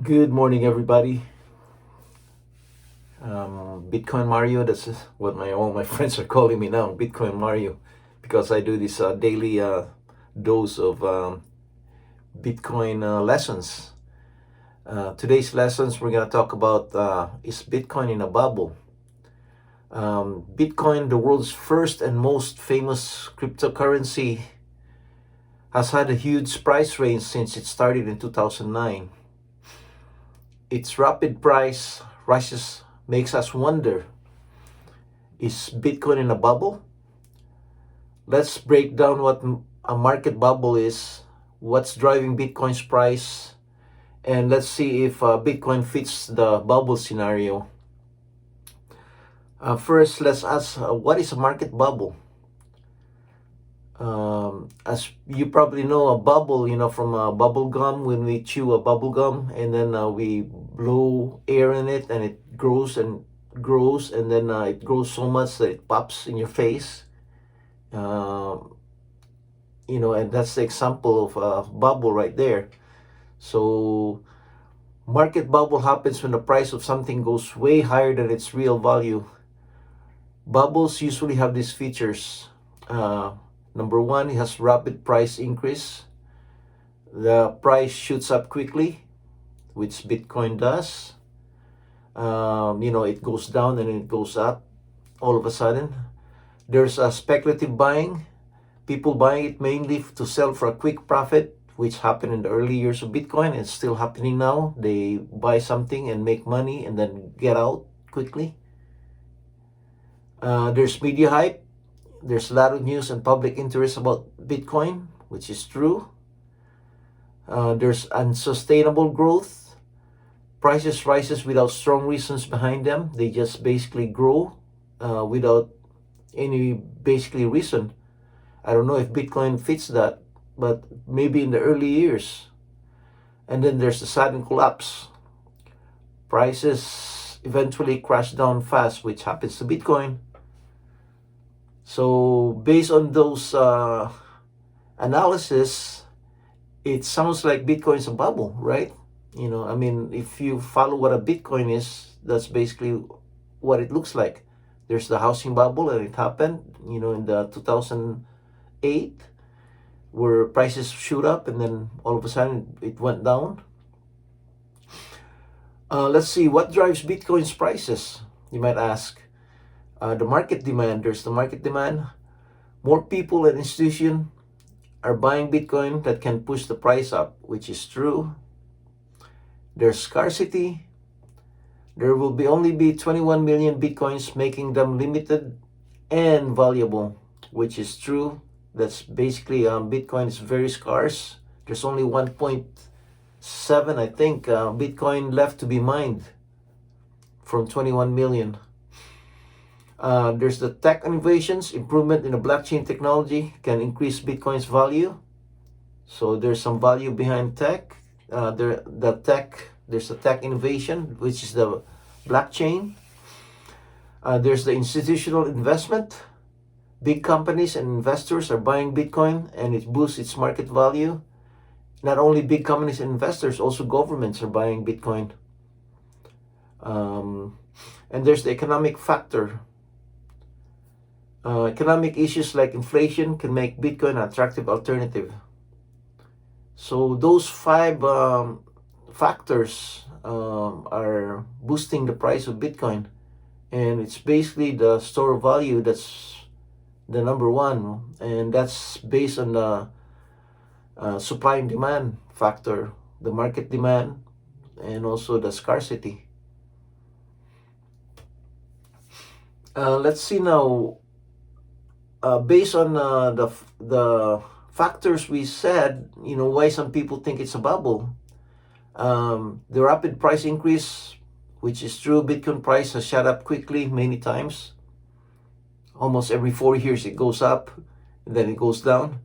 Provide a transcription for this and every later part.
Good morning, everybody. Bitcoin Mario, that's what all my friends are calling me now, Bitcoin Mario, because I do this daily dose of Bitcoin lessons. Today's lessons, we're going to talk about is Bitcoin in a bubble? Bitcoin, the world's first and most famous cryptocurrency, has had a huge price range since it started in 2009. Its rapid price rises makes us wonder, is Bitcoin in a bubble? Let's break down what a market bubble is, what's driving Bitcoin's price, and let's see if Bitcoin fits the bubble scenario. First, let's ask, what is a market bubble? As you probably know, a bubble, from a bubble gum, when we chew a bubble gum and then we blow air in it and it grows and grows, and then it grows so much that it pops in your face. And that's the example of a bubble right there. So market bubble happens when the price of something goes way higher than its real value. Bubbles usually have these features. Number one, it has rapid price increase. The price shoots up quickly, which Bitcoin does. It goes down and it goes up all of a sudden. There's a speculative buying. People buying it mainly to sell for a quick profit, which happened in the early years of Bitcoin. It's still happening now. They buy something and make money and then get out quickly. There's media hype. There's a lot of news and public interest about Bitcoin, which is true. There's unsustainable growth. Prices rises without strong reasons behind them. They just basically grow without any basically reason. I don't know if Bitcoin fits that, but maybe in the early years. And then there's the sudden collapse. Prices eventually crash down fast, which happens to Bitcoin. So based on those analysis, it sounds like Bitcoin is a bubble, right? If you follow what a Bitcoin is, that's basically what it looks like. There's the housing bubble, and it happened, in the 2008, where prices shoot up and then all of a sudden it went down. Let's see, what drives Bitcoin's prices, you might ask. The market demand. There's the market demand. More people and institutions are buying Bitcoin that can push the price up, which is true. There's scarcity. There will only be 21 million Bitcoins, making them limited and valuable, which is true. That's basically Bitcoin is very scarce. There's only 1.7, I think, Bitcoin left to be mined from 21 million. There's the tech innovations. Improvement in the blockchain technology can increase Bitcoin's value. So there's some value behind tech. There's the tech innovation, which is the blockchain. There's the institutional investment. Big companies and investors are buying Bitcoin, and it boosts its market value. Not only big companies and investors, also governments are buying Bitcoin. And there's the economic factor. Economic issues like inflation can make Bitcoin an attractive alternative. So those five factors are boosting the price of Bitcoin. And it's basically the store of value that's the number one. And that's based on the supply and demand factor, the market demand, and also the scarcity. Let's see now. Based on the factors we said, why some people think it's a bubble. The rapid price increase, which is true. Bitcoin price has shot up quickly many times. Almost every 4 years it goes up, and then it goes down.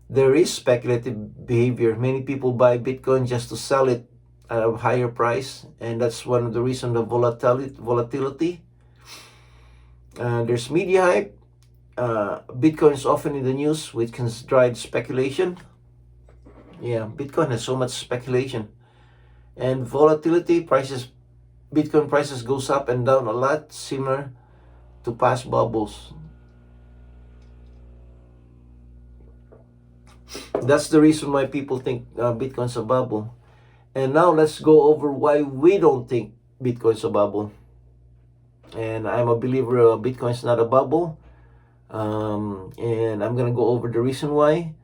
There is speculative behavior. Many people buy Bitcoin just to sell it at a higher price, and that's one of the reasons the volatility. There's media hype. Bitcoin is often in the news, which can drive speculation. Yeah, Bitcoin has so much speculation. And volatility, Bitcoin prices goes up and down a lot, similar to past bubbles. That's the reason why people think Bitcoin's a bubble. And now let's go over why we don't think Bitcoin's a bubble. And I'm a believer Bitcoin's not a bubble. And I'm gonna go over the reason why.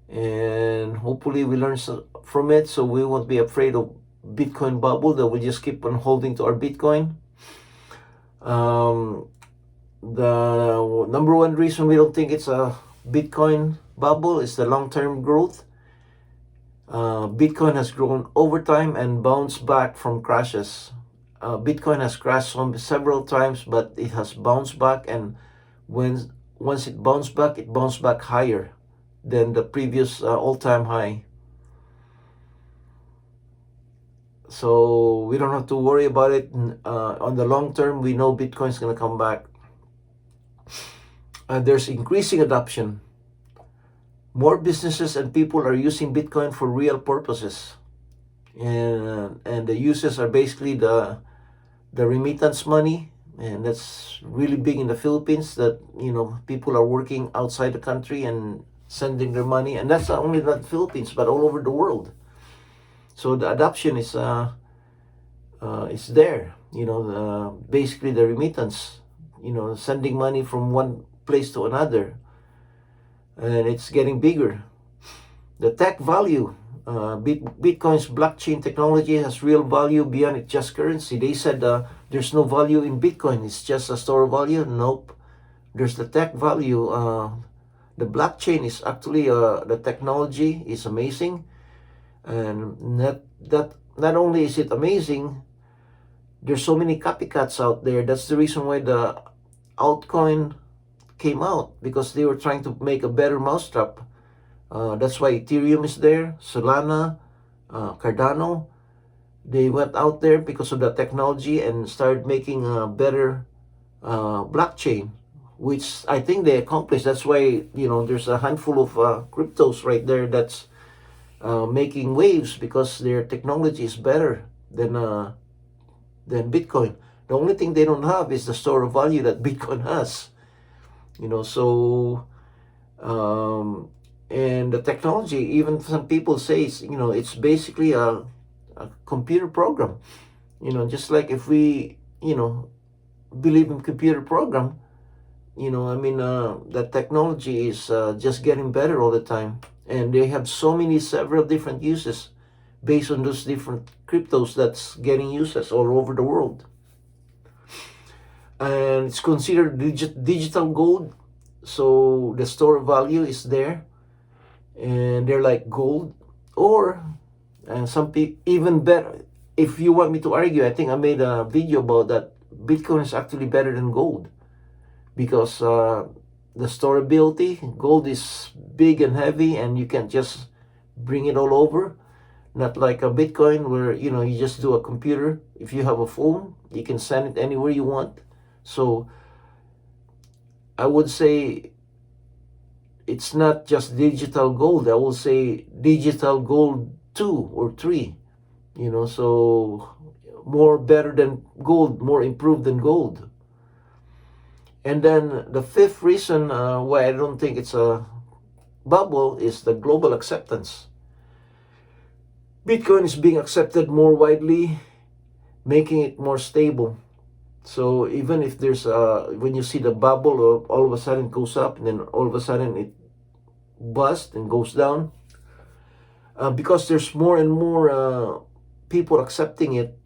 And hopefully we learn from it, so we won't be afraid of Bitcoin bubble, that we just keep on holding to our Bitcoin. The number one reason we don't think it's a Bitcoin bubble is the long-term growth. Bitcoin has grown over time and bounced back from crashes. Bitcoin has crashed several times, but it has bounced back, and once it bounced back higher than the previous all-time high. So we don't have to worry about it. On the long term, we know Bitcoin's going to come back. There's increasing adoption. More businesses and people are using Bitcoin for real purposes. And the uses are basically the remittance money. And that's really big in the Philippines, that, people are working outside the country and sending their money. And that's not only the Philippines, but all over the world. So the adoption is there, basically the remittance, sending money from one place to another, and it's getting bigger. The tech value, Bitcoin's blockchain technology has real value beyond it just currency. They said there's no value in Bitcoin, it's just a store of value. Nope, there's the tech value. The blockchain is actually, the technology is amazing. And not only is it amazing, there's so many copycats out there. That's the reason why the altcoin came out, because they were trying to make a better mousetrap. That's why Ethereum is there, Solana, Cardano. They went out there because of the technology and started making a better blockchain, which I think they accomplished. That's why, there's a handful of cryptos right there that's making waves, because their technology is better than Bitcoin. The only thing they don't have is the store of value that Bitcoin has. And the technology, even some people say, it's basically a computer program. Just like if we, believe in computer program, the technology is just getting better all the time. And they have several different uses based on those different cryptos that's getting uses all over the world. And it's considered digital gold, so the store of value is there, and they're like gold. And some people, even better, if you want me to argue, I think I made a video about that, Bitcoin is actually better than gold, because the storability, gold is big and heavy, and you can't just bring it all over. Not like a Bitcoin where, you just do a computer. If you have a phone, you can send it anywhere you want. So I would say it's not just digital gold. I will say digital gold 2 or 3, so more better than gold, more improved than gold. And then the fifth reason why I don't think it's a bubble is the global acceptance. Bitcoin is being accepted more widely, making it more stable. So even if there's when you see the bubble, all of a sudden it goes up, and then all of a sudden it busts and goes down, because there's more and more people accepting it,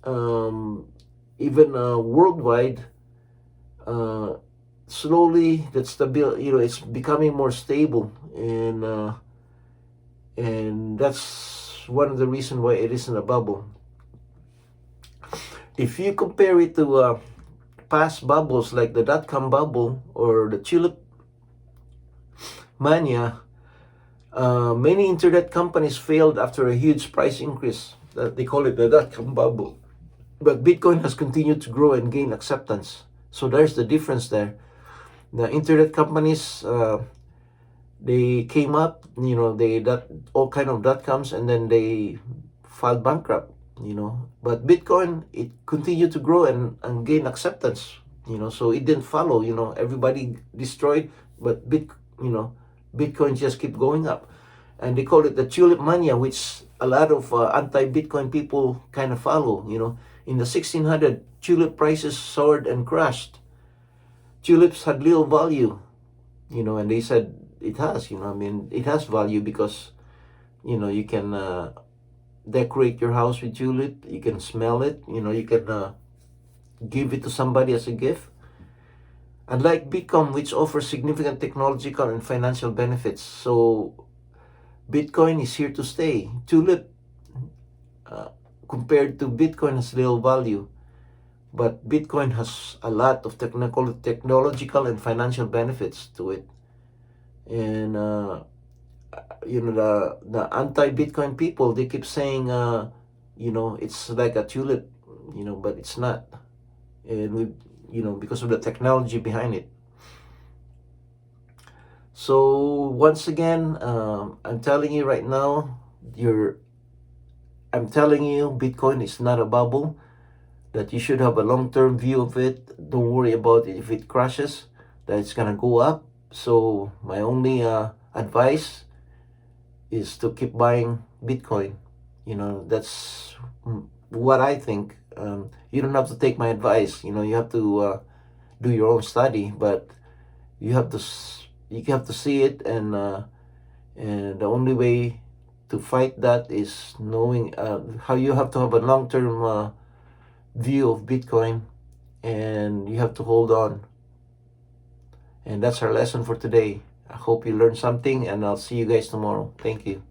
even worldwide. Slowly that's it's becoming more stable, and that's one of the reasons why it isn't a bubble. If you compare it to past bubbles like the dot-com bubble or the tulip mania, many internet companies failed after a huge price increase. They call it the dot-com bubble. But Bitcoin has continued to grow and gain acceptance. So there's the difference there. The internet companies, they came up, all kind of dot-coms, and then they filed bankrupt, but Bitcoin, it continued to grow and gain acceptance, so it didn't follow, everybody destroyed, but Bitcoin just keep going up. And they call it the tulip mania, which a lot of anti-Bitcoin people kind of follow. In the 1600, tulip prices soared and crashed. Tulips had little value, and they said it has, it has value because, you can decorate your house with tulip, you can smell it, you can give it to somebody as a gift. Unlike Bitcoin, which offers significant technological and financial benefits, so Bitcoin is here to stay. Tulip, uh, compared to Bitcoin, has little value, but Bitcoin has a lot of technological and financial benefits to it. And the anti-Bitcoin people, they keep saying, it's like a tulip, but it's not. And because of the technology behind it. So once again, I'm telling you right now, I'm telling you, Bitcoin is not a bubble, that you should have a long-term view of it. Don't worry about it if it crashes, that it's gonna go up. So my only advice is to keep buying Bitcoin. That's what I think. You don't have to take my advice. You have to do your own study, but you have to see it, and the only way to fight that is knowing how you have to have a long-term view of Bitcoin, and you have to hold on. And that's our lesson for today. I hope you learned something, and I'll see you guys tomorrow. Thank you.